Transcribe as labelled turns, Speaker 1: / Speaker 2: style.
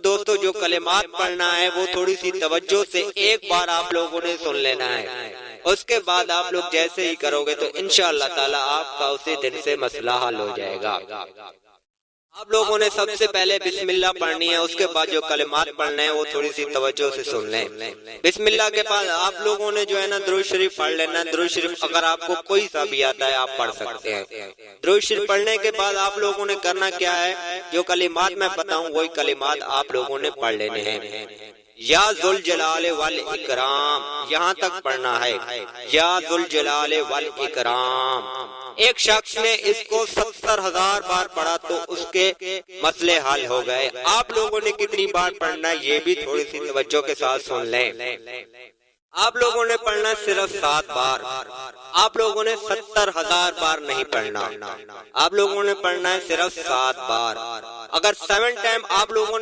Speaker 1: دوستو جو کلمات پڑھنا ہے وہ تھوڑی سی توجہ سے ایک بار آپ لوگوں نے سن لینا ہے، اس کے بعد آپ لوگ جیسے ہی کرو گے تو انشاءاللہ تعالی آپ کا اسی دن سے مسئلہ حل ہو جائے گا۔ آپ لوگوں نے سب سے پہلے بسم اللہ پڑھنی ہے، اس کے بعد جو کلمات پڑھنے ہیں وہ تھوڑی سی توجہ سے سن لیں۔ بسم اللہ کے بعد آپ لوگوں نے جو ہے نا درود شریف پڑھ لینا ہے۔ درود شریف اگر آپ کو کوئی سا بھی آتا ہے آپ پڑھ سکتے ہیں۔ درود شریف پڑھنے کے بعد آپ لوگوں نے کرنا کیا ہے، جو کلمات میں بتاؤں وہی کلمات آپ لوگوں نے پڑھ لینے ہیں۔ یا ذوالجلال والاکرام، یہاں تک پڑھنا ہے، یا ذوالجلال والاکرام۔ ایک شخص نے اس کو 70,000 بار پڑھا تو اس کے مسئلے حل ہو گئے۔ آپ لوگوں نے کتنی بار پڑھنا ہے یہ بھی تھوڑی سی توجہ کے ساتھ سن لیں۔ آپ لوگوں نے پڑھنا ہے صرف 7 بار، آپ لوگوں نے 70,000 بار نہیں پڑھنا، آپ لوگوں نے پڑھنا ہے صرف 7 بار۔ اگر 7 ٹائم آپ لوگوں نے